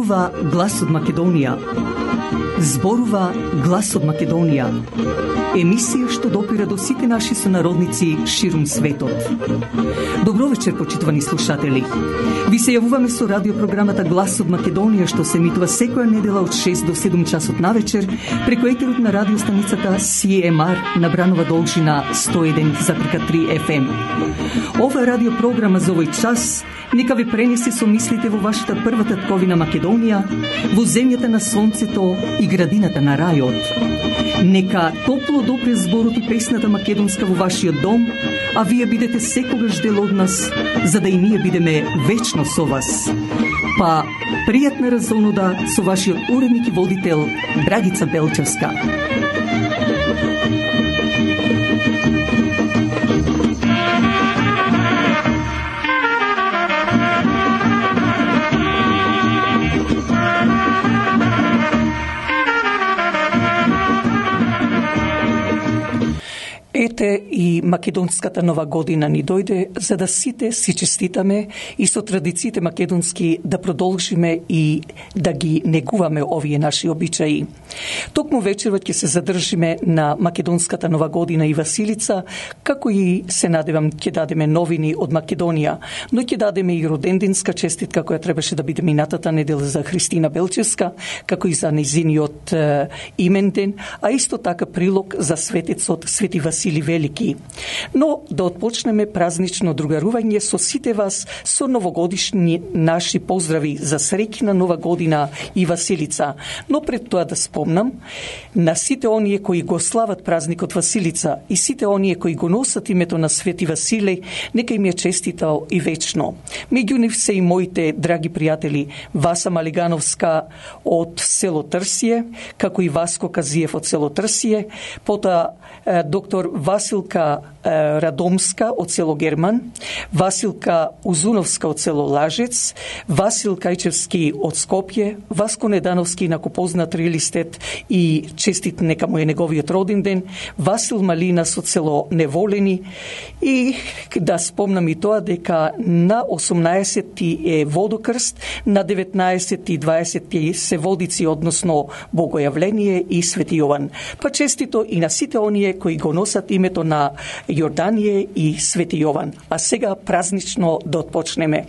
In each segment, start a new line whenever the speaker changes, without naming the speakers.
Зборува глас од Македонија. Зборува глас од Македонија. Емисија што допира до сите наши сонародници ширум светот. Добро вечер, почитувани слушатели. Ви се јавуваме со радиопрограмата Глас од Македонија, што се емитува секоја недела од 6 до 7 часот навечер преку етерот на радиостаницата CMR на Бранова должина 101,3 FM. Ова радиопрограма за овој час нека ви пренесе со мислите во вашата прва татковина Македонија, во земјата на сонцето и градината на рајот. Нека топло допре зборот и песната македонска во вашиот дом, а вие бидете секогаш дел од нас, за да и ние бидеме вечно со вас. Па, пријатна разонуда со вашиот уредник и водител Драгица Белчевска. Ете и македонската нова година ни дојде, за да сите си честитаме и со традициите македонски да продолжиме и да ги негуваме овие наши обичаи. Токму вечерот ќе се задржиме на македонската нова година и Василица, како и се надевам ќе дадеме новини од Македонија, но ќе дадеме и роденденска честитка која требаше да биде минатата недела за Христина Белчевска, како и за незиниот именден, а исто така прилог за светецот Свети Васили Велики. Но да отпочнеме празнично другарување со сите вас со новогодишни наши поздрави за среќна нова година и Василица. Но пред тоа да спомнам на сите оние кои го слават празникот Василица и сите оние кои го носат името на Свети Василеј, нека им е честитал и вечно. Меѓу нив се и моите драги пријатели Васа Малигановска од село Трсие, како и Васко Казиев од село Трсие, потоа доктор Василка Радомска од село Герман, Василка Узуновска од село Лажец, Васил Кајчевски од Скопје, Васко Недановски, инаку познат реалистет и честит нека му е неговиот роден ден, Васил Малинас од село Неволени и да спомнам и тоа дека на 18 е Водокрст, на 19 и 20 се Водици, односно Богојавление и Свети Јован. Па честито и на сите оние кои го носат името на Јордание и Свети Јован. А сега празнично да отпочнеме.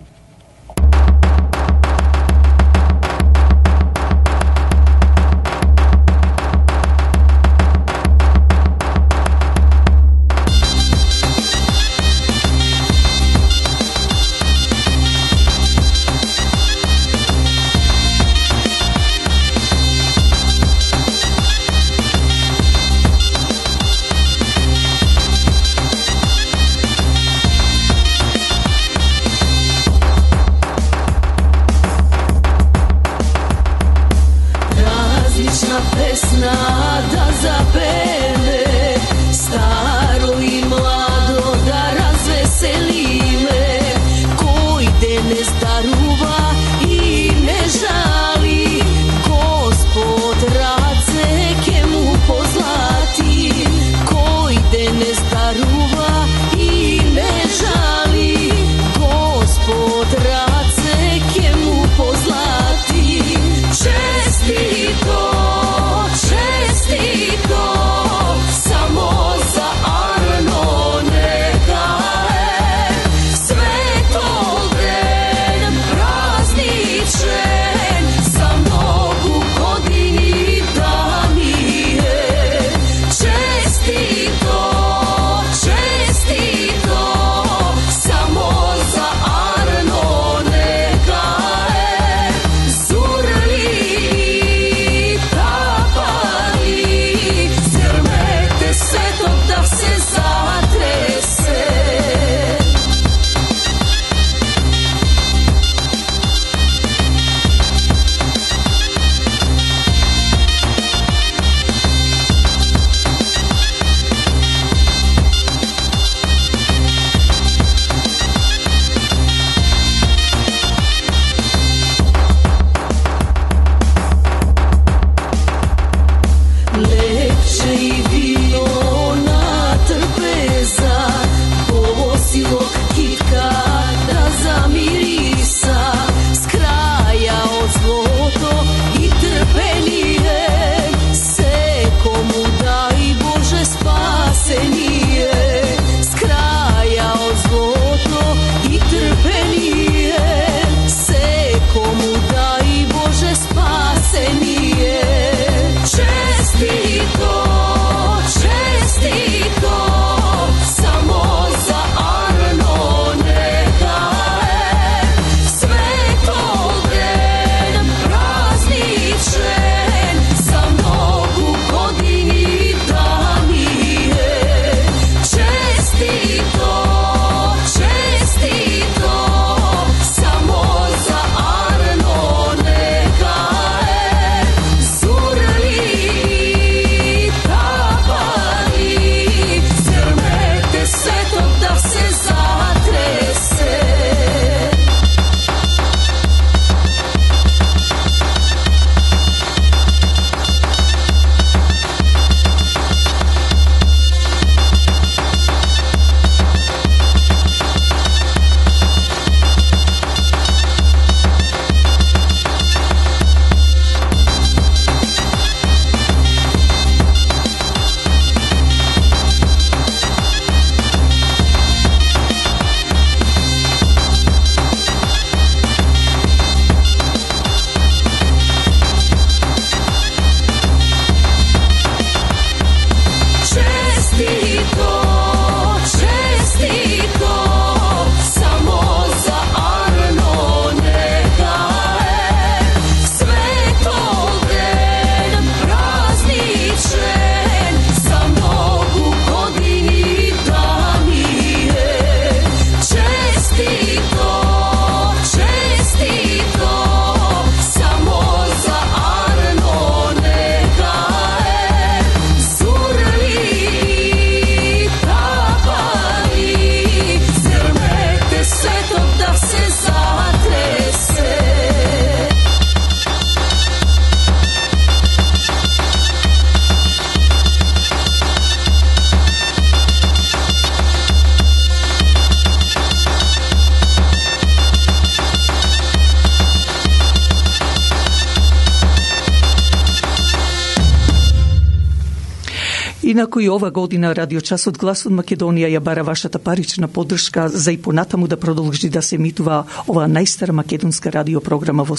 Инаку и ова година радиочасот Глас од Македонија ја бара вашата парична поддршка за и понатаму да продолжи да се емитува оваа најстара македонска радиопрограма во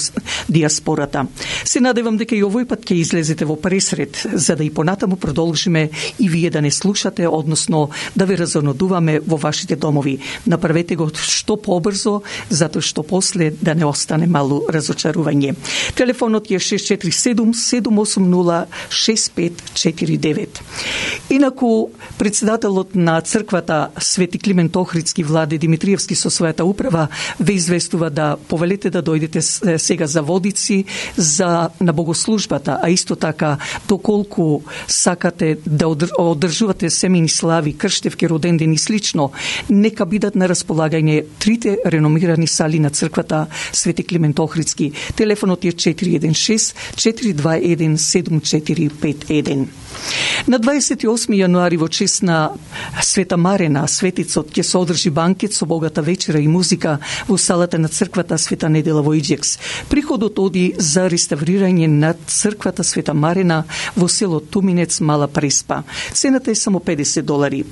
диаспората. Се надевам дека и овој пат ќе излезете во пресред, за да и понатаму продолжиме и вие да не слушате, односно да ве разонодуваме во вашите домови. Направете го што побрзо, затоа што после да не остане мало разочарување. Телефонот е 647-780-6549. Инаку, председателот на црквата Свети Климент Охридски Владе Димитриевски со својата управа ве известува да повелете да дојдете сега за водици на богослужбата, а исто така доколку сакате да одржувате семени слави, крштевки, роден ден и слично, нека бидат на располагање трите реномирани сали на црквата Свети Климент Охридски. Телефонот е 416-421-7451. На 28 јануари во чест на Света Марена, светицот, ќе се одржи банкет со богата вечера и музика во салата на црквата Света Недела во Иџекс. Приходот оди за реставрирање на црквата Света Марена во село Туминец, Мала Преспа. Цената е само $50.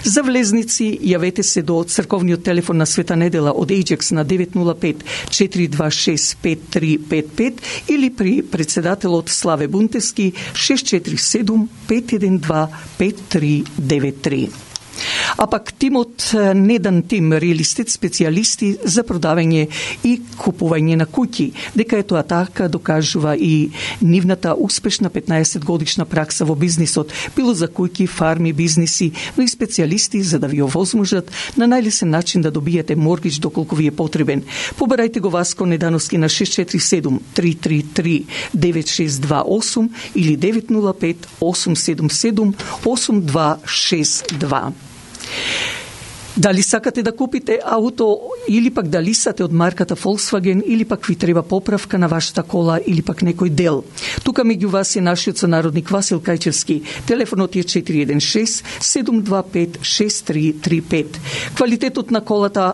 За влезници јавете се до црковниот телефон на Света Недела од Иџекс на 905-426-5355 или при председателот Славе Бунтевски 647-512-5393. А пак тимот Недан Тим, реалистит специјалисти за продавање и купување на куќи, дека е тоа така докажува и нивната успешна 15-годишна пракса во бизнисот, било за куќи, фарми, бизниси, но и специјалисти за да ви овозможат на најлесен начин да добиете моргич доколку ви е потребен. Побарајте го Васко Недановски на 647-333-9628 или 905-877-8262. Дали сакате да купите ауто или пак да лисате од марката Volkswagen или пак ви треба поправка на вашата кола или пак некој дел. Тука меѓу вас е нашиот сонародник Васил Кајчевски. Телефонот е 416-725-6335. Квалитетот на колата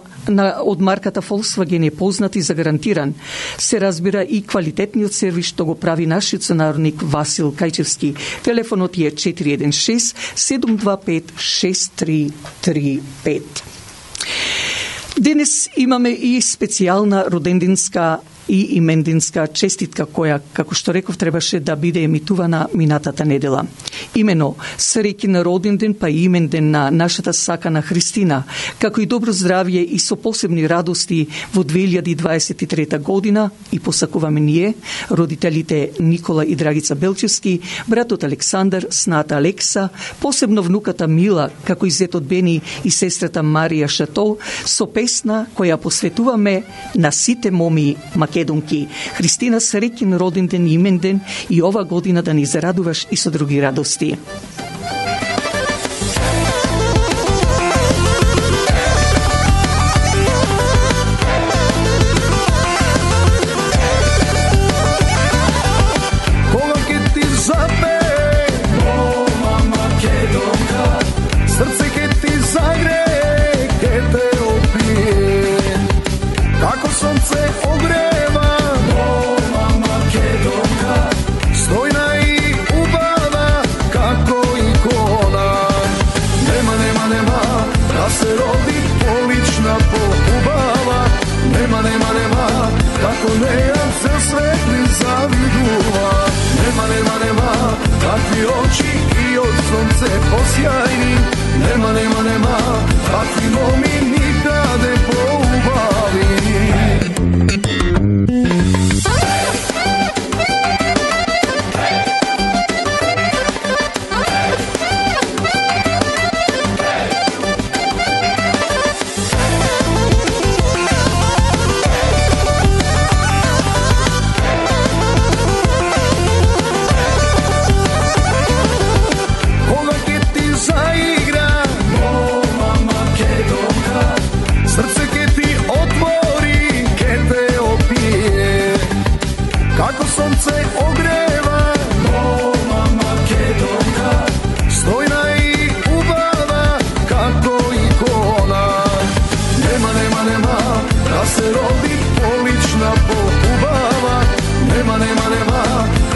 од марката Volkswagen е познат и загарантиран. Се разбира и квалитетниот сервис што го прави нашиот сонародник Васил Кајчевски. Телефонот е 416-725-6335. Денес имаме и специјална роденденска и именденска честитка која, како што реков, требаше да биде емитувана минатата недела. Имено, среќен роден ден па и имен ден на нашата сакана Христина, како и добро здравје и со посебни радости во 2023 година и посакуваме ние, родителите Никола и Драгица Белчевски, братот Александар, сната Алекса, посебно внуката Мила, како и зетот Бени и сестрата Марија Шатол, со песна која посветуваме на сите моми македонки. Христина, среќен роден ден и имен ден и ова година да ни зарадуваш и со други радости.
Takvi oči i od sunce posjajni, nema, takvi momi nikade poubavi.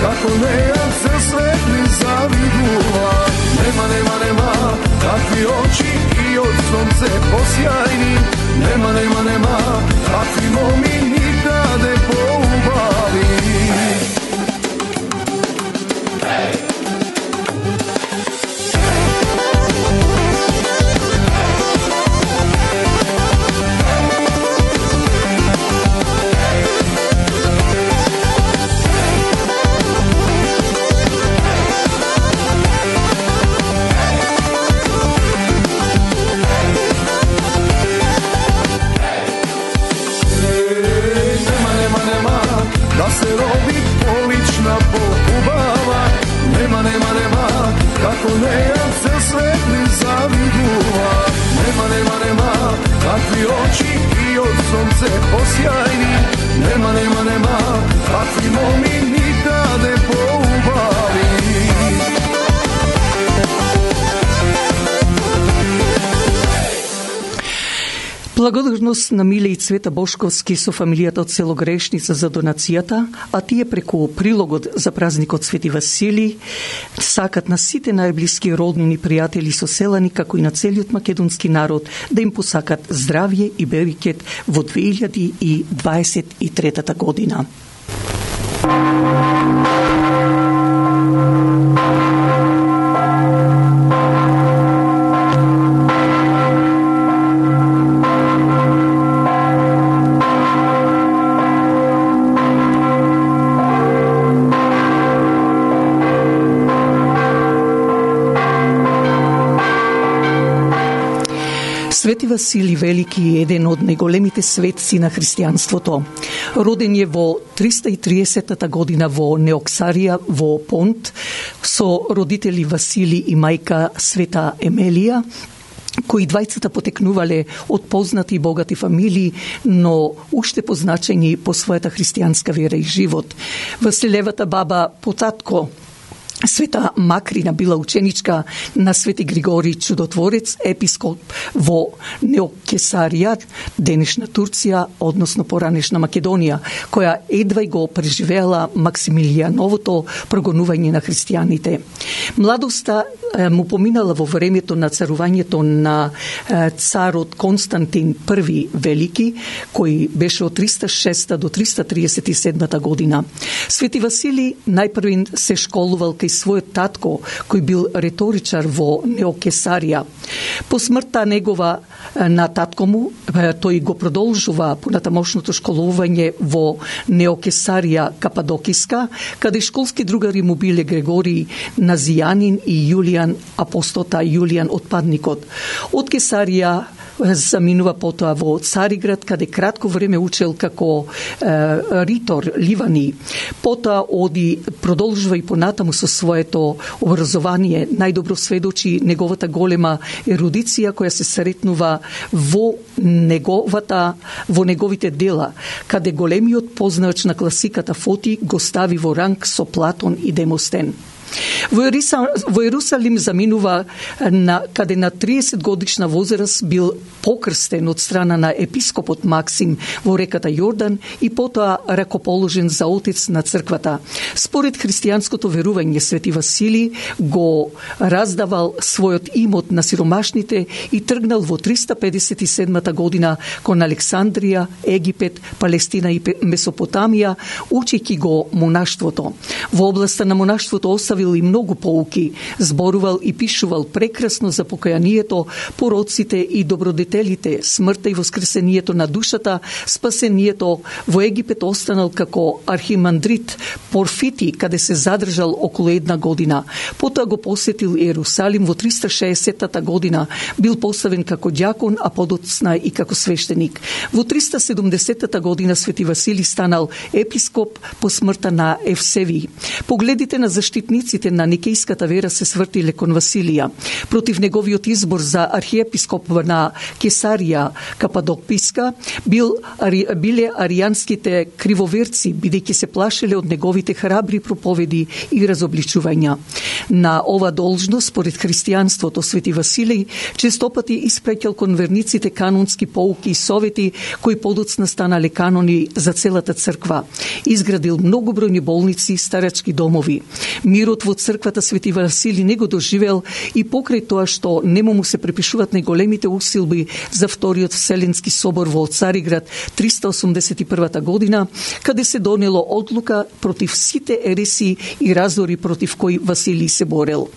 Kako ne, ja se svetli zaviduva, nema
Благодарност на Миле и Цвета Бошковски со фамилијата од село Грешница за донацијата, а тие преку прилогот за празникот Свети Василий сакат на сите најблиски роднини, пријатели, соселани, како и на целиот македонски народ да им посакат здравје и берекет во 2023 година. Свети Василий Велики е еден од најголемите светци на христијанството. Роден е во 330 година во Неоксарија во Понт со родители Василий и мајка Света Емелија, кои двајцата потекнувале од познати и богати фамилии, но уште позначени по својата христијанска вера и живот. Василевата баба по татко Света Макрина била ученичка на Свети Григорий Чудотворец, епископ во Неокесарија, денешна Турција, односно поранешна Македонија, која едва го преживеала Максимилијановото прогонување на христијаните. Младоста му поминала во времето на царувањето на царот Константин I Велики, кој беше од 306 до 337 година. Свети Василий најпрвин се школувал кај својот татко, кој бил реторичар во Неокесарија. По смртта негова на татко му, тој го продолжува понатамошното школување во Неокесарија Кападокиска, каде школски другари му биле Грегорий Назијанин и Јулијан Апостота Јулијан Отпадникот. Од Кесарија заминува потоа во Цариград, каде кратко време учел како ритор Ливани. Потоа продолжува и понатаму со своето образование. Најдобро сведочи неговата голема ерудиција која се сретнува во неговите дела, каде големиот познач на класиката Фоти го стави во ранг со Платон и Демостен. Во Јерусалим заминува каде на 30 годишна возраст бил покрстен од страна на епископот Максим во реката Јордан и потоа ракоположен за отец на црквата. Според христијанското верување, Свети Василий го раздавал својот имот на сиромашните и тргнал во 357 година кон Александрија, Египет, Палестина и Месопотамија, учејќи го монаштвото. Во областа на монаштвото оставил и многу поуки, зборувал и пишувал прекрасно за покајанието, пороците и добродетелите, смртта и воскресението на душата, спасението. Во Египет останал како архимандрит Порфити, каде се задржал околу 1 година. Потоа го посетил Иерусалим во 360 година, бил поставен како ѓакон, а подоцна и како свештеник. Во 370 година Свети Василий станал епископ по смртта на Евсевиј. Погледите на заштитниците на никејската вера се свртиле кон Василија. Против неговиот избор за архиепископ на Кесарија Кападокиска биле аријанските кривоверци, бидејќи се плашеле од неговите храбри проповеди и разобличувања. На ова должност, според христијанството, Свети Василий честопати испраќал кон верниците канонски поуки и совети кои подоцна станале канони за целата црква. Изградил многобројни болници и старачки домови. Мирот во црквата Свети Василий не го доживел и покрај тоа што нему му се припишуваат најголемите усилби за Вториот Вселенски собор во Цариград 381 година, каде се донело одлука против сите ереси и раздори против кои Василий се борел.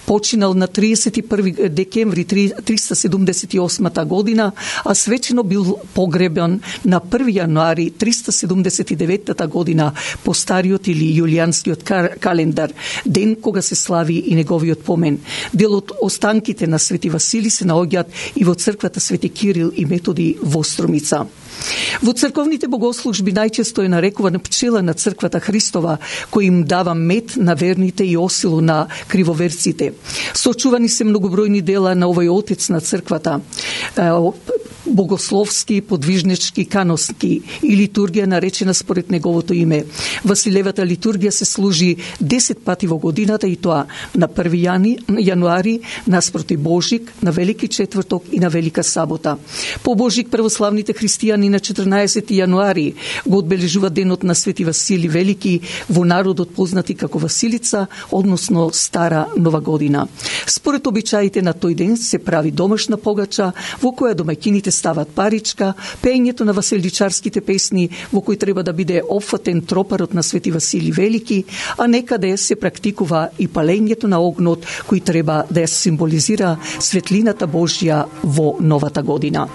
Починал на 31 декември 378 година, а свечено бил погребан на 1 јануари 379 година по стариот или јулијанскиот календар, ден кога се слави и неговиот помен. Дел од останките на Свети Василий се наоѓаат и во црквата Свети Кирил и Методи во Струмица. Во црковните богослужби најчесто е нарекувана пчела на црквата Христова, кој им дава мед на верните и осилу на кривоверците. Сочувани се многобројни дела на овој отец на црквата. богословски, подвижнички, канонски и литургија наречена според неговото име. Василевата литургија се служи 10 пати во годината и тоа на 1 јануари, наспроти Божик, на Велики четврток и на Велика сабота. По Божик православните христијани на 14 јануари го одбележуваат денот на Свети Васили Велики, во народот познати како Василица, односно Стара Нова година. Според обичаите на тој ден се прави домашна погача во која домаќините стават паричка, пеењето на васеличарските песни во кои треба да биде опфатен тропарот на Свети Васили Велики, а некаде се практикува и палењето на огнот кој треба да ја символизира светлината Божја во новата година.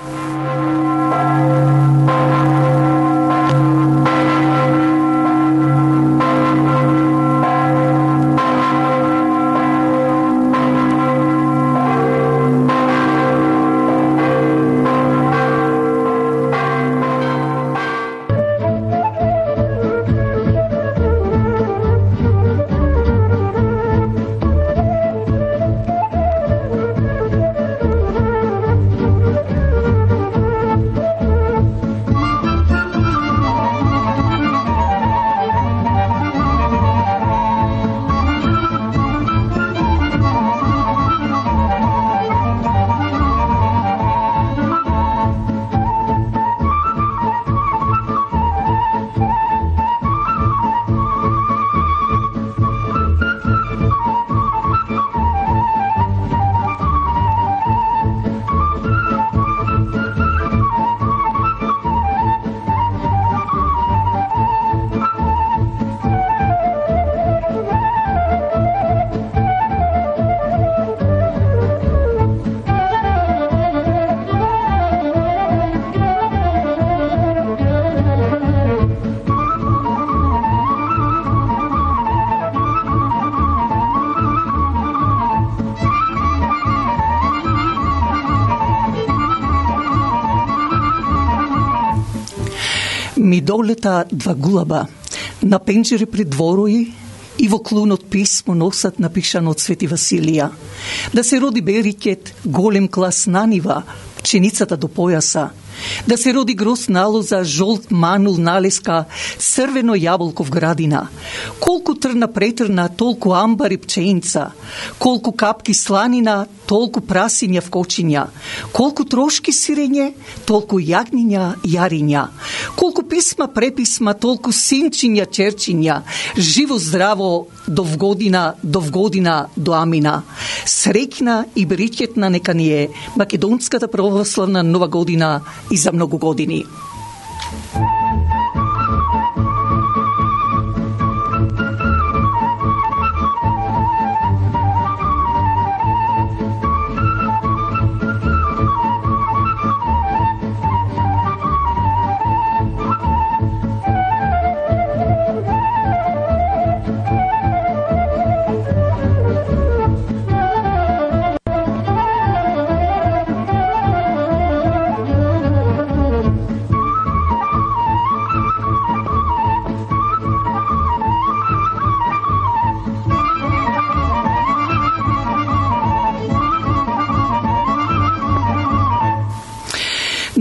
Ми долета два гулаба на пенџери пред дворои и во клунот писмо носат напишано од Свети Василија. Да се роди берикет, голем клас на нива, пченицата до појаса. Да се роди гроз налоза, жолт манул налеска, црвено јаболко в градина. Колку трна претрна, толку амбар и пчеинца. Колку капки сланина, толку прасиња в кочиња. Колку трошки сирење, толку јагниња, јариња. Колку писма, преписма, толку синчиња, черчиња. Живо здраво, до вгодина, до амина. Среќна и берикетна нека ни е македонската православна нова година и за многу години.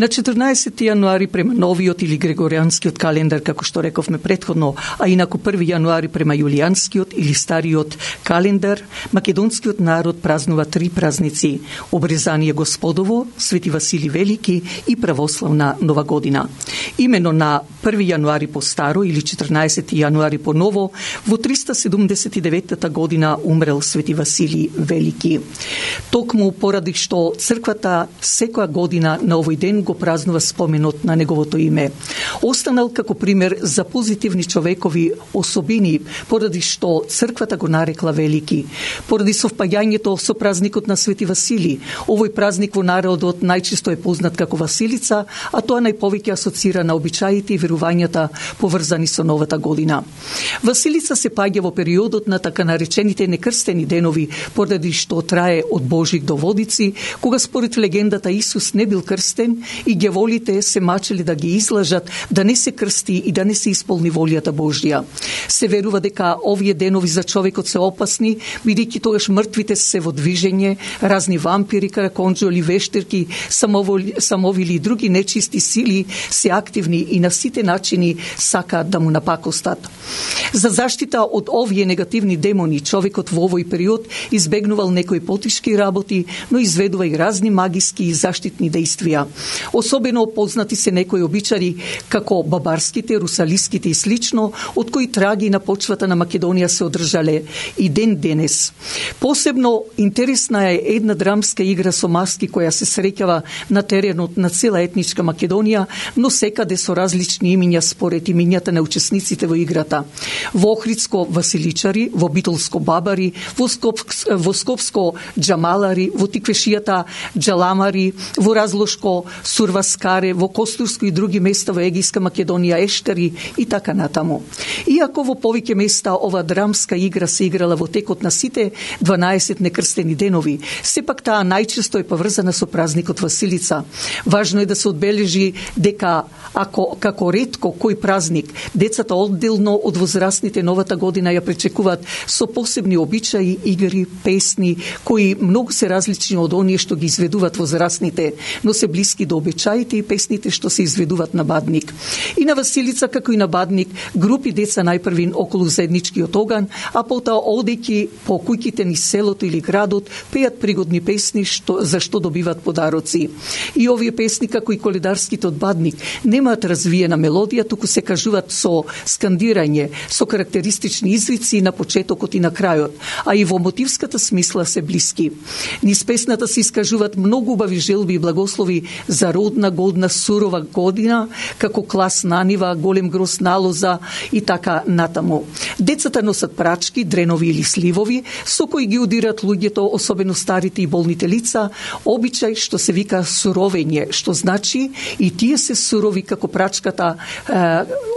На 14 јануари према новиот или грегоријанскиот календар, како што рековме претходно, а инаку 1 јануари према јулијанскиот или стариот календар, македонскиот народ празнува 3 празници: Обрезание Господово, Свети Васили Велики и православна Нова година. Имено на 1 јануари по старо или 14 јануари по ново, во 379 година умрел Свети Васили Велики. Токму поради што црквата секоја година на овој ден го празнува споменот на неговото име. Останал како пример за позитивни човекови особини, поради што црквата го нарекла велики. Поради совпаѓањето со празникот на Свети Васили, овој празник во народот најчесто е познат како Василица, а тоа најповеќе асоцира на обичаите и верувањата поврзани со новата година. Василица се паѓа во периодот на така наречените некрстени денови, поради што трае од Божик до Водици, кога според легендата Исус не бил крстен и ѓаволите се мачели да ги излажат, да не се крсти и да не се исполни волјата Божја. Се верува дека овие денови за човекот се опасни, бидејќи тогаш мртвите се во движење, разни вампири, караконџоли, вештерки, самовили и други нечисти сили се активни и на сите начини сакаат да му напакостат. За заштита од овие негативни демони, човекот во овој период избегнувал некои потишки работи, но изведува и разни магиски и заштитни действија. Особено познати се некои обичари, како бабарските, русалиските и слично, од кои траги на почвата на Македонија се одржале и ден денес. Посебно интересна е една драмска игра со маски која се среќава на теренот на цела етничка Македонија, но секаде со различни имиња според имињата на учесниците во играта. Во Охридско василичари, во Битолско бабари, во Скопско джамалари, во Тиквешијата джаламари, во Разлошко сурваскаре, во Костурско и други места во Егејска Македонија ештари и така натаму. Иако во повеќе места ова драмска игра се играла во текот на сите 12 некрстени денови, сепак таа најчесто е поврзана со празникот Василица. Важно е да се одбележи дека како ретко кој празник, децата одделно од возрастните новата година ја пречекуваат со посебни обичаи, игри, песни, кои многу се различни од оние што ги изведуваат возрастните, но се блиски до обичаите и песните што се изведуваат на Бадник. И на Василица, како и на Бадник, групи деца најпрвин околу заедничкиот оган, а потоа одејќи по куќите низ селото или градот, пеат пригодни песни за што добиваат подароци. И овие песни, како и коледарските од Бадник, немаат развиена мелодија, туку се кажуваат со скандирање, со карактеристични извици на почетокот и на крајот, а и во мотивската смисла се блиски. Низ песната се искажуваат многу убави желби и благослови за родна, годна, сурова година, како клас на нива, голем гроз налоза и така натаму. Децата носат прачки, дренови или сливови, со кои ги удират луѓето, особено старите и болните лица, обичај што се вика суровење, што значи и тие се сурови како прачката,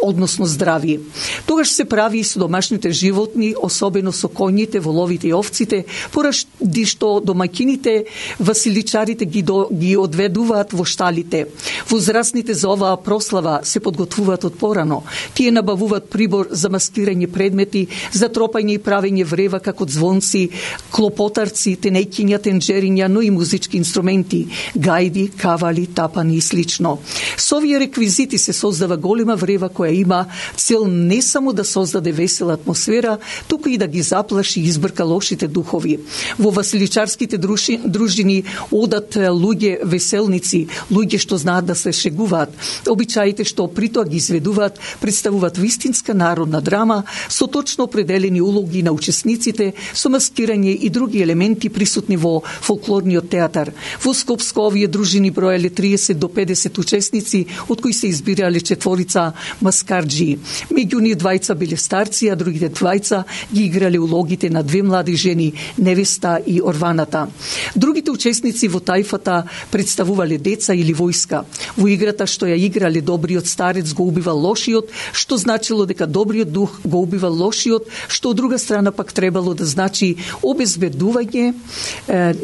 односно здрави. Тогаш се прави и со домашните животни, особено со коњите, воловите и овците, поради што домаќините, василичарите ги одведуваат во шталите. Возрастните за оваа прослава се подготвуваат од порано. Тие набавуваат прибор за маскирање предмети, за тропање и правење врева како звонци, клопотарци, тенејкиња, тенџериња, но и музички инструменти, гајди, кавали, тапани и слично. Со овие реквизити се создава голема врева која има цел не само да создаде весела атмосфера, туку и да ги заплаши и избрка лошите духови. Во василичарските дружини одат луѓе веселници, луѓе што знаат да се шегуваат. Обичаите што при тоа ги изведуваат представуваат вистинска народна драма со точно определени улоги на учесниците, со маскирање и други елементи присутни во фолклорниот театар. Во Скопско овие дружини броеле 30 до 50 учесници, од кои се избирале 4 маскарџии. Меѓу нив 2 биле старци, а другите 2 ги играле улогите на 2 млади жени, невеста и орваната. Другите учесници во тајфата представувале деца или војска. Во играта што ја играле добриот старец го убивал лошиот, што значило дека добриот дух го убивал лошиот, што од друга страна пак требало да значи обезбедување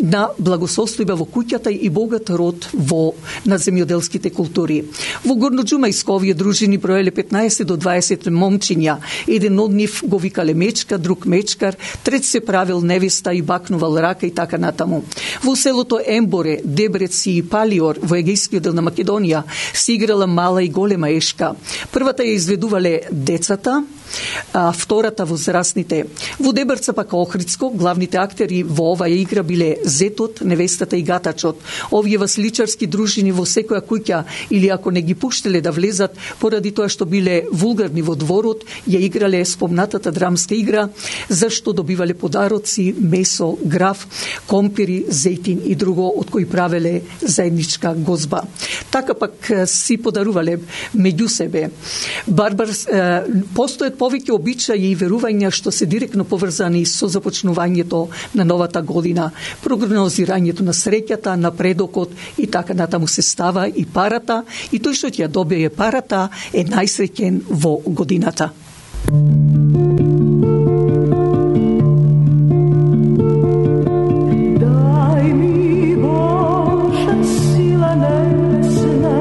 на благосостојба во куќата и богат род на земјоделските култури. Во Горноџумајско овие дружини броеле 15 до 20 момчиња. Еден од нив го викале Мечка, друг Мечкар, трет се правил невеста и бакнувал рака и така натаму. Во селото Емборе, Дебреци и Палиор во егејскиот дел на Македонија се играла мала и голема ешка. Првата ја изведувале децата, а втората возрастните. Во Дебрца пак Охридско, главните актери во оваа игра биле зетот, невестата и гатачот. Овие василичарски дружини во секоја куќа или ако не ги пуштеле да влезат поради тоа што биле вулгарни во дворот, ја играле спомнатата драмска игра, зашто добивале подароци, месо, граф, компири, зејтин и друго од кои правеле заедничка гозба. Така пак си подарувале меѓу себе. Постојат повеќе обичаи и верувања што се директно поврзани со започнувањето на новата година, прогнозирањето на среќата, напредокот и така натаму се става и парата, и тој што ќе ја добие парата е најсреќен во годината.
Дай ми Боже сила небесна,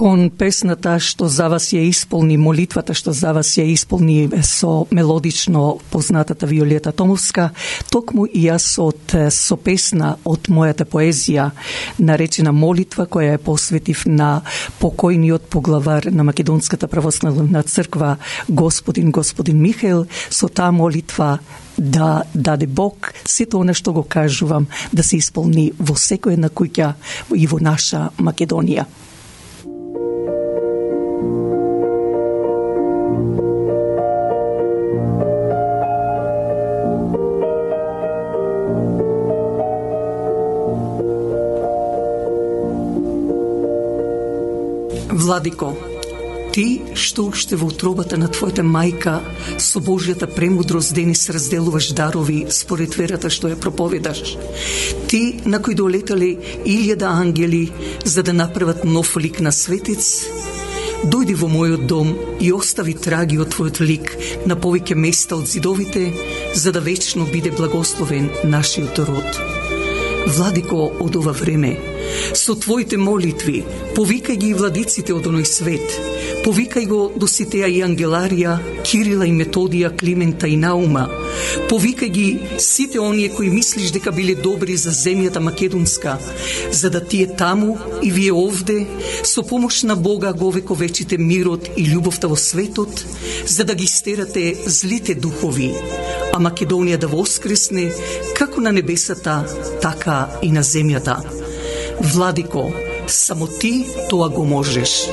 Кон песната што за вас ја исполни, молитвата што за вас ја исполни со мелодично познатата Виолета Томовска, токму и јас со песна од мојата поезија, наречена Молитва, која ја посветив на покојниот поглавар на Македонската православна црква, господин Михаил, со таа молитва да даде Бог сето она што го кажувам да се исполни во секоја една куќа и во наша Македонија. Владико, ти што уште во утробата на твојата мајка со Божјата премудрост денес разделуваш дарови според верата што ја проповедаш. Ти на кој долетале 1000 ангели за да направат нов лик на светец, дојди во мојот дом и остави траги од твојот лик на повеќе места од зидовите, за да вечно биде благословен нашиот род. Владико, од ова време, со твоите молитви, повикај ги и владиците од оној свет, повикај го Доситеја и Ангеларија, Кирила и Методија, Климента и Наума, повикај ги сите оние кои мислиш дека биле добри за земјата македонска, за да тие таму и вие овде, со помош на Бога го вековечите мирот и љубовта во светот, за да ги стерате злите духови, а Македонија да воскресне како на небесата, така и на земјата. Владико, само ти тоа го можеш.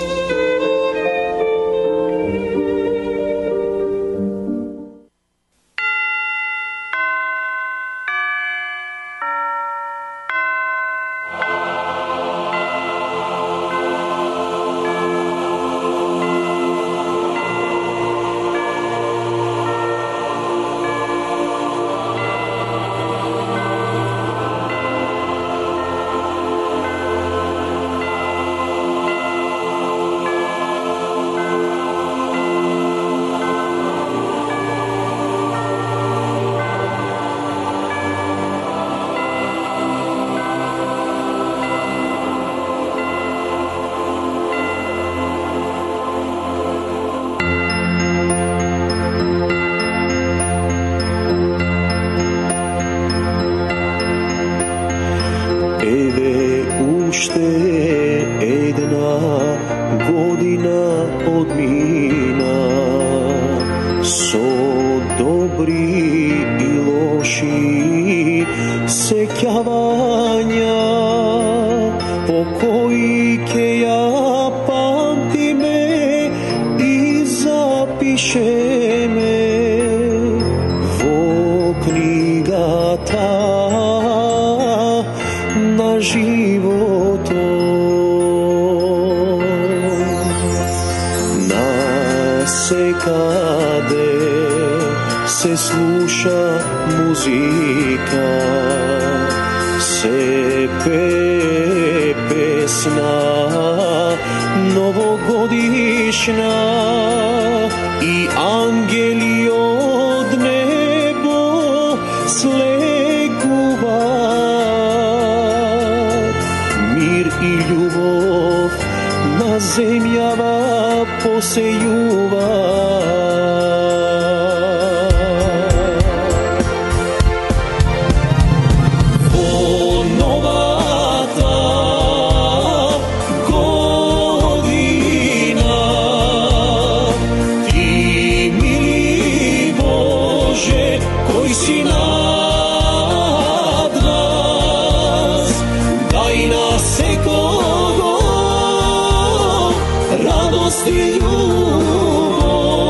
Радост и љубов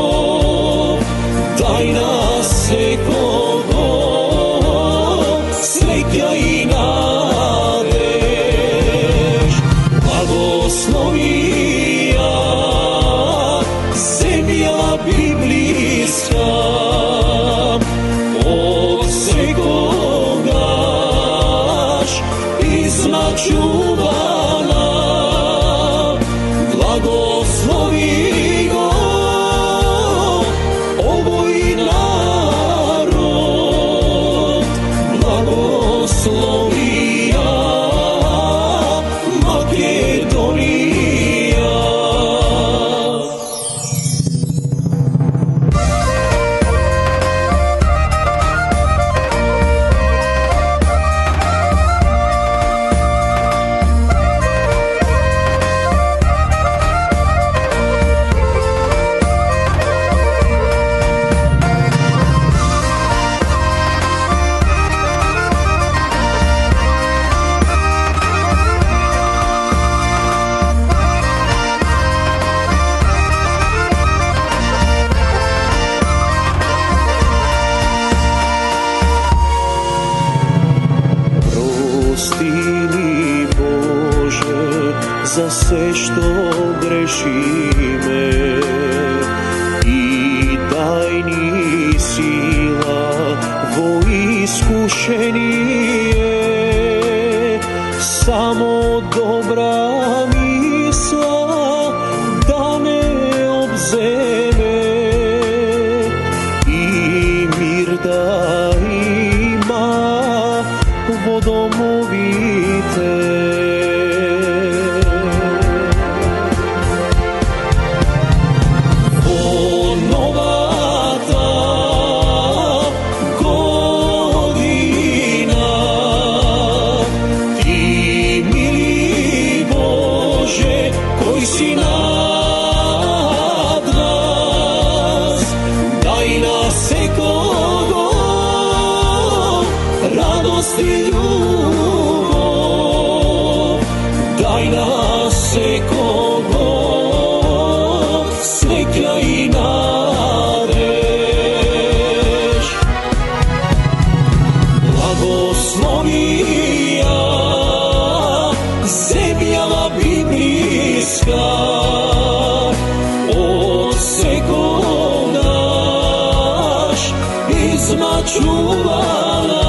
pesma čuvana,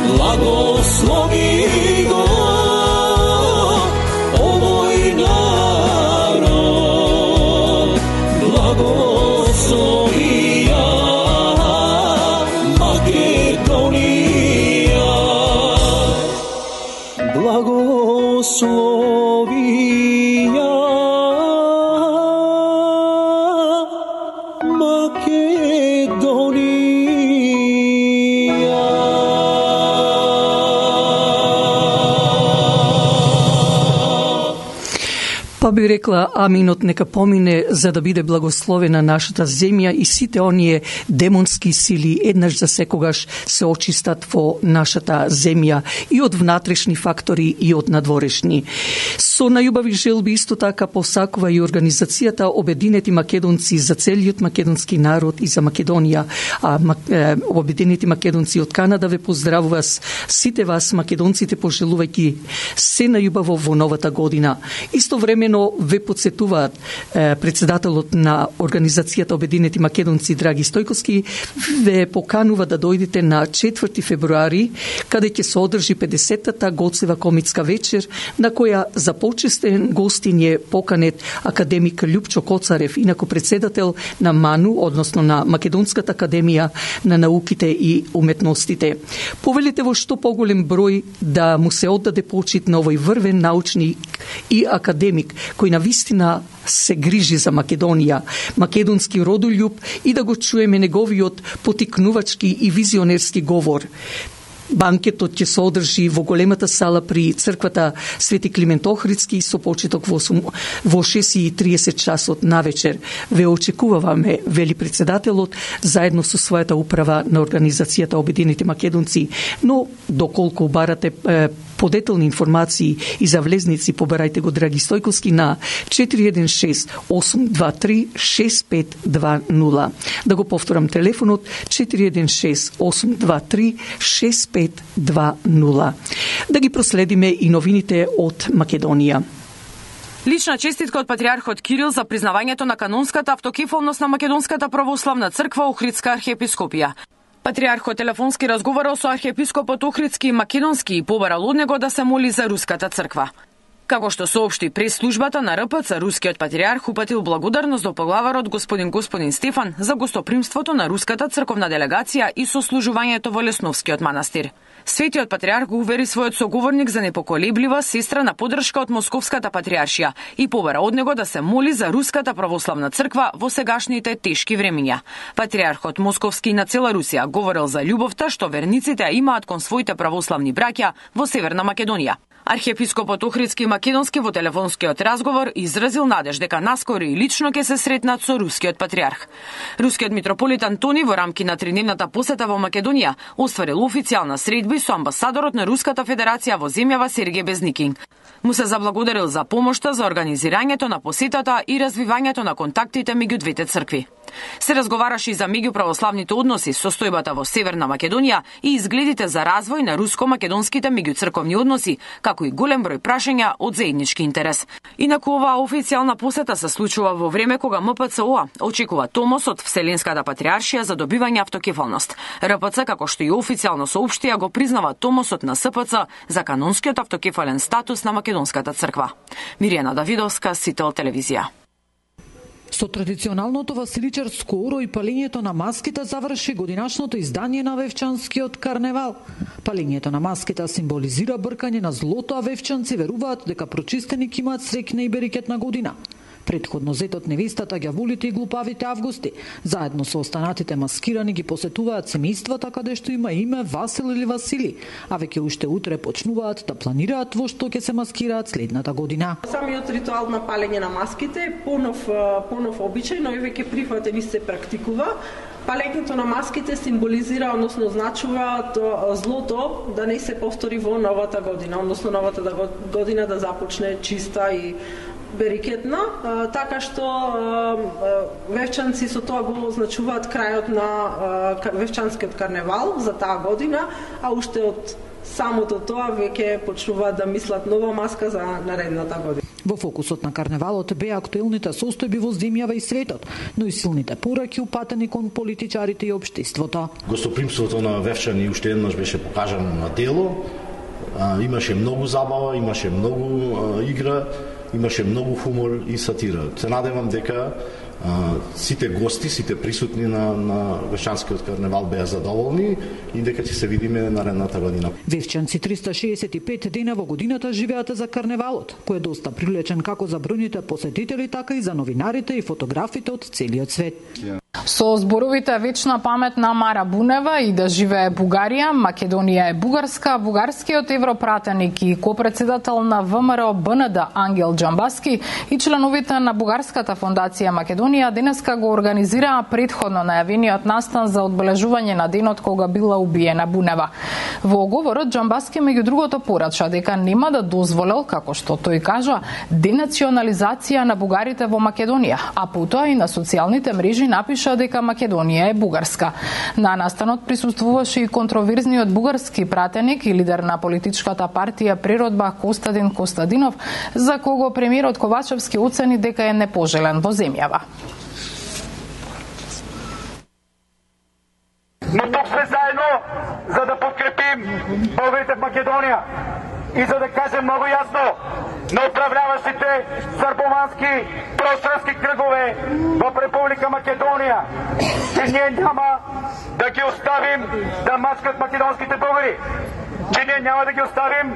blagoslovi go o moj narod, blagoslovi ja Makedonija, blagoslovi ja
Па би рекла, аминот нека помине за да биде благословена нашата земја и сите оние демонски сили еднаш за секогаш се очистат во нашата земја и од внатрешни фактори и од надворешни. Со најубави желби исто така посакува и организацијата Обединети македонци за целиот македонски народ и за Македонија. Обединети македонци од Канада ве поздравува сите вас македонците пожелувајќи се најубаво во новата година. Истовремено ве подсетуваат председателот на Организацијата Обединети македонци Драги Стојковски ве поканува да дојдете на 4 февруари каде ќе се одржи 50-та Гоцева комитска вечер на која за почестен гостин е поканет академик Љупчо Коцарев, инаку председател на МАНУ, односно на Македонската академија на науките и уметностите. Повелите во што поголем број да му се оддаде почит на овој врвен научник и академик кој на вистина се грижи за Македонија, македонски родолюб и да го чуеме неговиот потикнувачки и визионерски говор. Банкетот ќе се одржи во големата сала при црквата Свети Климент Охридски со почеток во 6:30 часот навечер. Ве очекуваме, вели председателот, заедно со својата управа на Организацијата Обединети македонци, но доколку барате подетелни информации и за влезници, побарајте го Драги Стојковски на 416-823-6520. Да го повторам телефонот 416-823-6520. Да ги проследиме и новините од Македонија.
Лична честитка од патриархот Кирил за признавањето на канонската автокефалност на Македонската православна црква Охридска архиепископија. Патриархот телефонски разговарал со архиепископот Охридски и Македонски и побарал од него да се моли за руската црква. Како што соопшти прес-службата на РПЦ, рускиот патриарх упатил благодарност до поглаварот господин Стефан за гостопримството на руската црковна делегација и сослужувањето во Лесновскиот манастир. Светиот патриарх го увери својот соговорник за непоколеблива сестра на поддршка од Московската патриаршија и побара од него да се моли за руската православна црква во сегашните тешки времиња. Патриархот Московски на цела Русија говорил за љубовта што верниците имаат кон своите православни браќа во Северна Македонија. Архиепископот Охридски и Македонски во телефонскиот разговор изразил надеж дека наскоро и лично ќе се сретнат со рускиот патриарх. Рускиот митрополит Антони во рамки на тридневната посета во Македонија остварил официјална средба со амбасадорот на Руската Федерација во земјава Сергеј Безникин. Му се заблагодарил за помошта за организирањето на посетата и развивањето на контактите меѓу двете цркви. Се разговараше и за меѓуправославните односи, состојбата во Северна Македонија и изгледите за развој на руско-македонските меѓуцрковни односи, како и голем број прашања од заеднички интерес. Инаку оваа официјална посета се случува во време кога МПЦО очекува томос од Вселенската патриаршија за добивање автокефалност. РПЦ, како што и официјално соопштија, го признава томосот на СПЦ за канонскиот автокефален статус на Македонската црква. Миријана Давидовска, Сител телевизија.
Со традиционалното василичарско оро и палењето на маските заврши годинашното издание на Вевчанскиот карневал. Палењето на маските символизира бркање на злото, а вевчанци веруваат дека прочистени ќе имаат среќна и берикетна година. Предходно зетот невестата, ѓаволите и глупавите августи, заедно со останатите маскирани ги посетуваат семејствата каде што има име Васил или Васили, а веќе уште утре почнуваат да планираат во што ќе се маскираат следната година.
Самиот ритуал на палење на маските е понов обичај, но и веќе прифатен и се практикува. Палењето на маските символизира, односно значува злото да не се повтори во новата година, односно новата година да започне чиста и берикетна, така што вевчанци со тоа го означуваат крајот на вевчанскиот карневал за таа година, а уште од самото тоа веќе почнуваат да мислат нова маска за наредната година.
Во фокусот на карневалот беа актуелните состојби во земјава и светот, но и силните пораки упатени кон политичарите и општеството.
Гостопримството на Вевчани уште еднаш беше покажано на дело. Имаше многу забава, имаше многу игра, имаше многу хумор и сатира. Се надевам дека сите гости, сите присутни на Вевчанскиот карневал беа задоволни и дека ќе се видиме наредната година.
Вевчанци 365 дена во годината живеат за карневалот, кој е доста привлечен како за бројните посетители, така и за новинарите и фотографите од целиот свет.
Со зборовите вечна памет на Мара Бунева и да живее Бугарија, Македонија е бугарска, бугарскиот европратеник и копредседател на ВМРО БНД Ангел Джамбаски и членовите на Бугарската фондација Македонија денеска го организираа претходно најавениот настан за одбележување на денот кога била убиена Бунева. Во говорот Джамбаски меѓу другото порача дека нема да дозволел, како што тој кажа, денационализација на бугарите во Македонија, а потоа и на социјалните мрежи напиша дека Македонија е бугарска. На настанот присуствуваше и контроверзниот бугарски пратеник и лидер на политичката партија Природба Костадин Костадинов, за кого премиерот Ковачевски оцени дека е непожелен во земјава.
Но тук сме заедно, за да подкрепим българите в Македонија и за да кажем много ясно на управляващите сърбомански пространски кръгове в Република Македония, че ние няма да ги оставим да мачкат македонските българи, че ние няма да ги оставим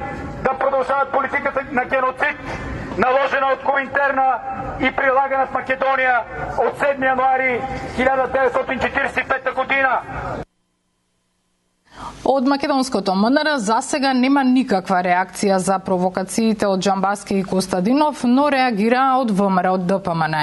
да продължават политиката на геноцид, наложена от Коминтерна и прилагана в Македония от 7 януари 1945 година.
Од македонското МНР засега нема никаква реакција за провокациите од Джамбаски и Костадинов, но реагираа од ВМРО од ДПМН.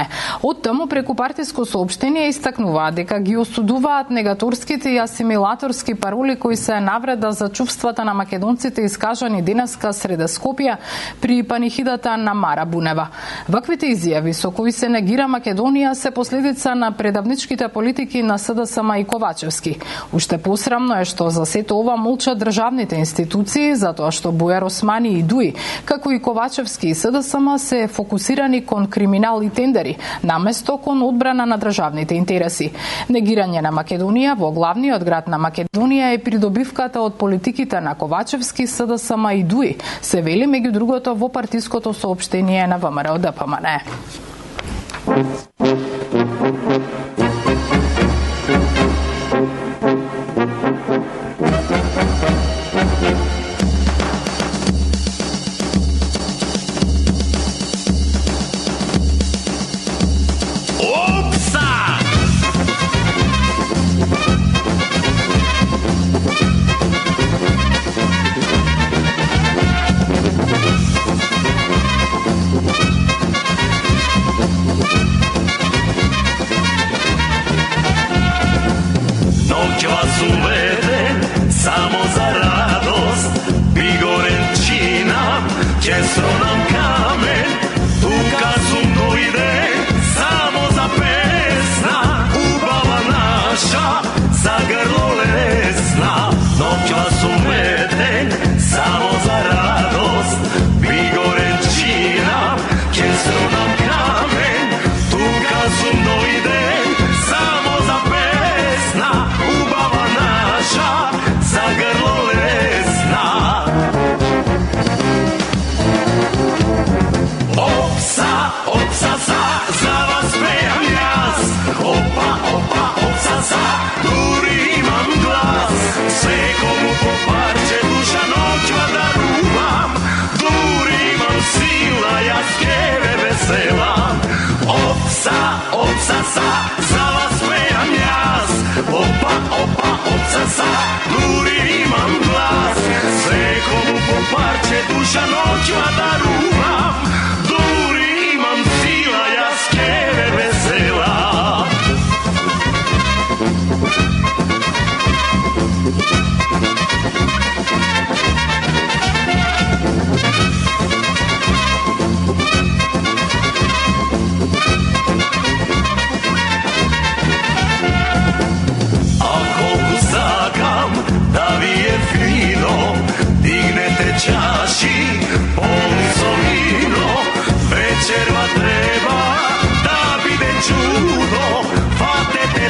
Од таму преку партиско соопштение истакнуваа дека ги осудуваат негаторските и асимилаторски пароли кои се навреда за чувствата на македонците искажани денеска среде Скопје при панихидата на Мара Бунева. Ваквите изјави со кои се негира Македонија се последица на предавничките политики на СДСМ и Ковачевски. Уште посрамно е што за сето ова молчат државните институции, затоа што Бојар Османи и Дуи, како и Ковачевски и СДСМ се фокусирани кон криминал и тендери, наместо кон одбрана на државните интереси. Негирање на Македонија во главниот град на Македонија е придобивката од политиките на Ковачевски, СДСМ и Дуи, се вели меѓу другото во партиското соопштение на ВМРО ДПМН.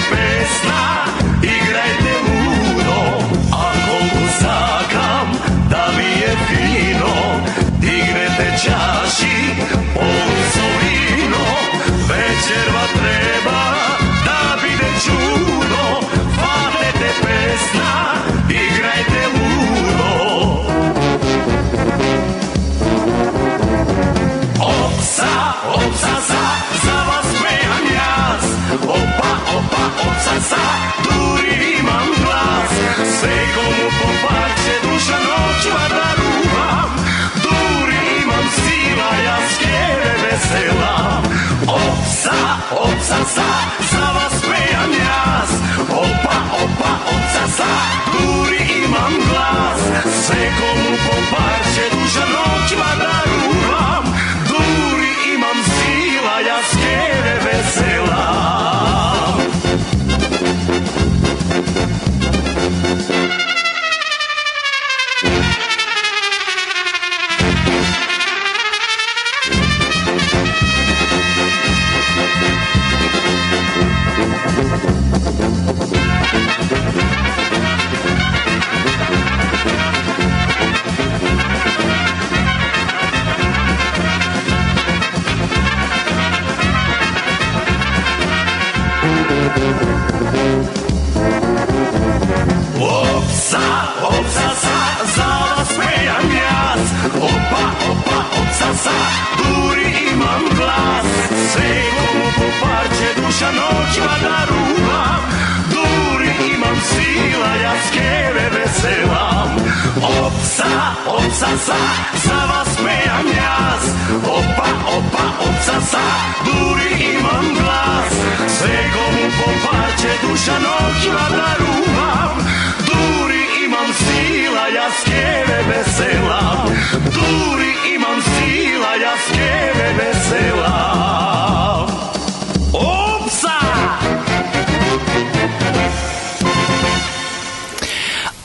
pesna, igrajte ludo, a koliko sakam da mi je fino, dignete čaši, polzo vino, večerva treba da bide čudo, fatete pesna, igrajte ludo. Opsa, za vas pejam jaz, opsa, duri imam glas, sve komu po parče duša noćva daruvam, duri imam sila, ja skjeve veselam. Opsa, za vas pejam jaz, opsa, duri imam glas, sve komu po parče duša noćva daruvam, duri imam sila, ja skjeve veselam. Opsa, za vas pejam jaz, opsa, duri imam glas, sve komu po parče duša noćva daruvam, duri imam sila, ja skjeve veselam. Opsa, za vas pejam jaz, opsa, duri imam glas, sve komu po parče duša noćva daruvam, duri imam sila, ja skjeve veselam, duri imam sila, ja skjeve veselam. Opsa!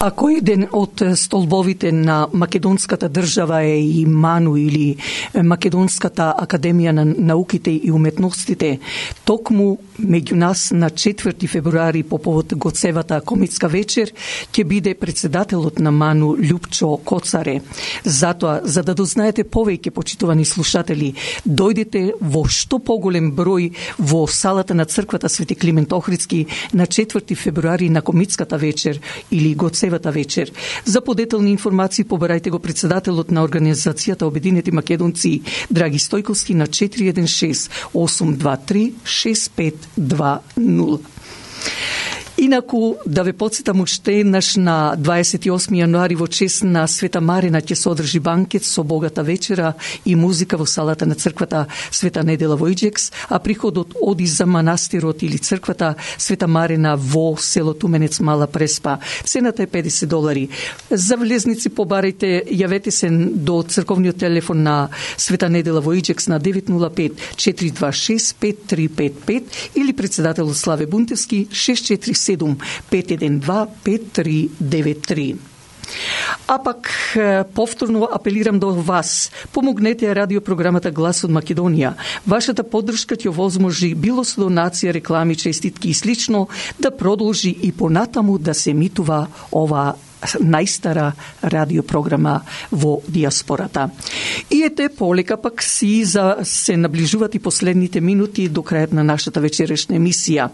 Ако еден од столбовите на македонската држава е и МАНУ или Македонската академија на науките и уметностите, токму меѓу нас на 4 февруари по повод Гоцевата комитска вечер ќе биде председателот на МАНУ Љупчо Коцаре. Затоа, за да дознаете повеќе, почитувани слушатели, дојдете во што поголем број во салата на црквата Свети Климент Охридски на 4 февруари на комитската вечер или Гоцевата вечер. За подетелни информации побарајте го председателот на Организацијата Обединети македонци Драги Стојковски на 416-823-6520. Инаку, да ве подсетам уште еднаш на 28 јануари во чест на Света Марина ќе се одржи банкет со богата вечера и музика во салата на црквата Света Недела во Иџекс, а приходот оди за манастирот или црквата Света Марина во село Туменец Мала Преспа. Цената е $50. За влезници побарајте, јавете се до црковниот телефон на Света Недела во Иџекс на 905-426-5355 или председателот Славе Бунтевски 647-512-5393. А пак, повторно апелирам до вас, помогнете радиопрограмата Глас од Македонија. Вашата поддршка ќе овозможи било со донација, реклами, честитки и слично да продолжи и понатаму да се емитува ова најстара радиопрограма во диаспората. И ете, полека пак се наближуваат и последните минути до крајот на нашата вечерешна емисија.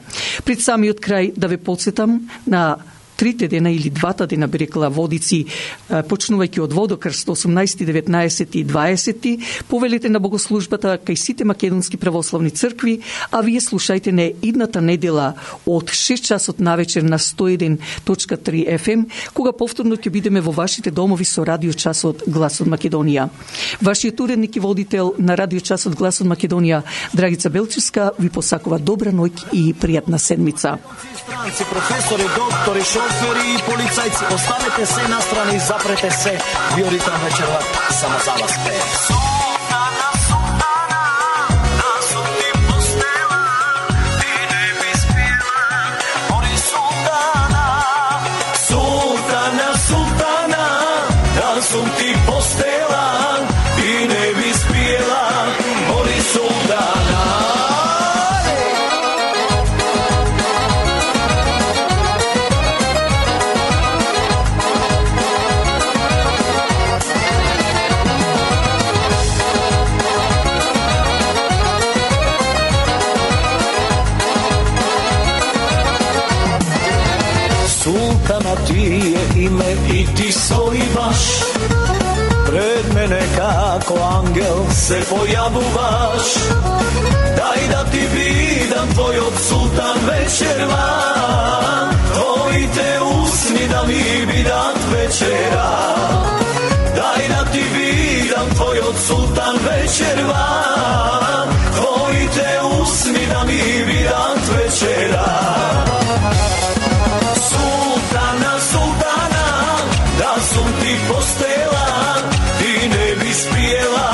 Пред самиот крај да ве подсетам на 3 дена или 2 дена, би рекла Водици, почнувајќи од Водокрст 18, 19 и 20, повелите на богослужбата кај сите македонски православни цркви, а вие слушајте не идната недела од 6 часот навечер на 101.3 FM, кога повторно ќе бидеме во вашите домови со радио часот Глас од Македонија. Вашиот уредник и водител на радио часот Глас од Македонија, Драгица Белчевска, ви посакува добра ноќ и пријатна седмица.
Странци, професори, доктори, шофери и полицајци, останете се настрани, запрете се, Виоритан вечерва само за вас пее. Султана ти е име и ти стои баш пред мене како ангел се појавуваш. Дај да ти видам твојот султан вечерва, твоите усни да ми бидат вечера. Дај да ти видам твојот султан вечерва, твоите усни да ми бидат вечера. Султана, султана, да сум ти постела, ти не би спиела,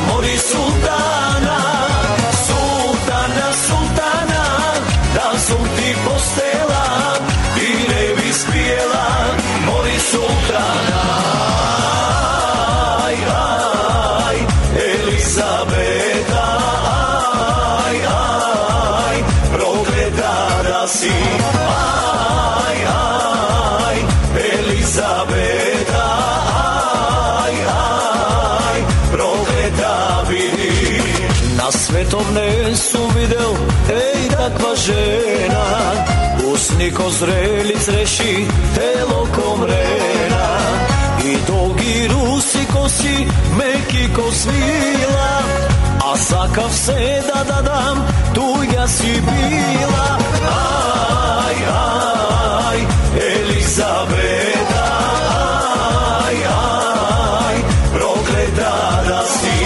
мори султана. Султана, султана, да сум ти постела, ти не би спиела, мори султана. Ај, ај, Елизабета, ај, ај, проклета да си. Ај, ај, Елизабета, ај, ај, проклета биди. На светов не сум видел еј таква жена, усни ко зрели зреши, тело ко мрена, и долги руси коси, меки ко свила, а сакав се да дадам, туѓа си била. Ај, ај, Елизабета, ај, ај, проклета да си.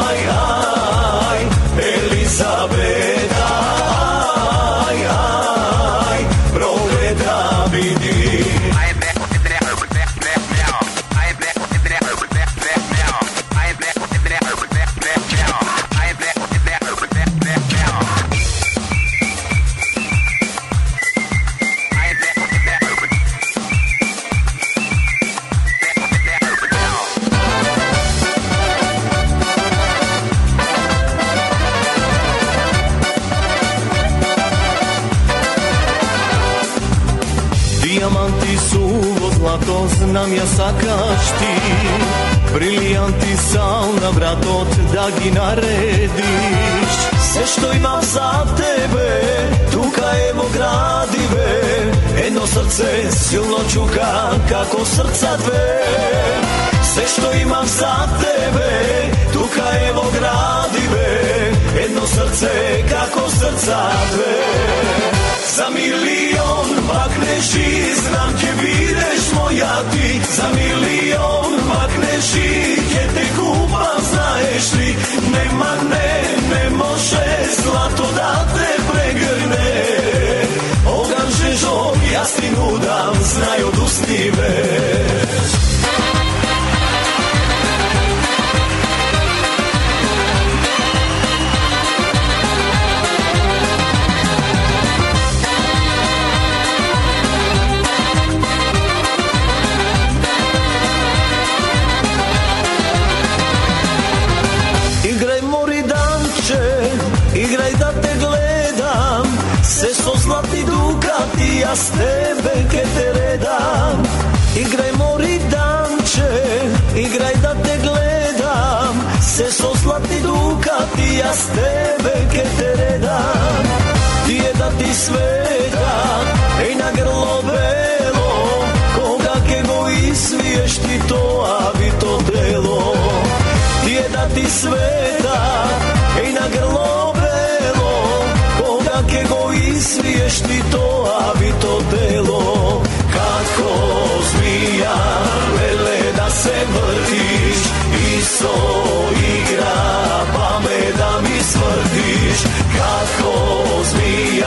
Ај, ај, Елизабета, ај, ај, проклета биди. Диаманти су во злато, знам ја сакаш ти, брилијанти сал на вратот да ги наредиш. Се што имам за тебе, тука е во градиве, едно срце силно чука како срца две. Се што имам за тебе, тука е во градиве, едно срце како срца две. За милион макнеш и знам ќе бидеш моја ти. За милион макнеш и ќе те купам, знаеш ли. Нема, не може злато да те прегрне. Оган жежок јас ти нудам, знај од устиве. Играј да те гледам, се со златни дукати, јас тебе ке те редам. Играј мори данче, играј да те гледам, се со златни дукати, јас тебе ке те редам. Ти е да ти света, еј на грло бело, кога ке го извиеш ти тоа бито дело. Ти е да ти света, еј на грло ке го извиеш ти тоа бито дело. Како змија, леле да се вртиш, и со игра па ме да ми свртиш. Како змија,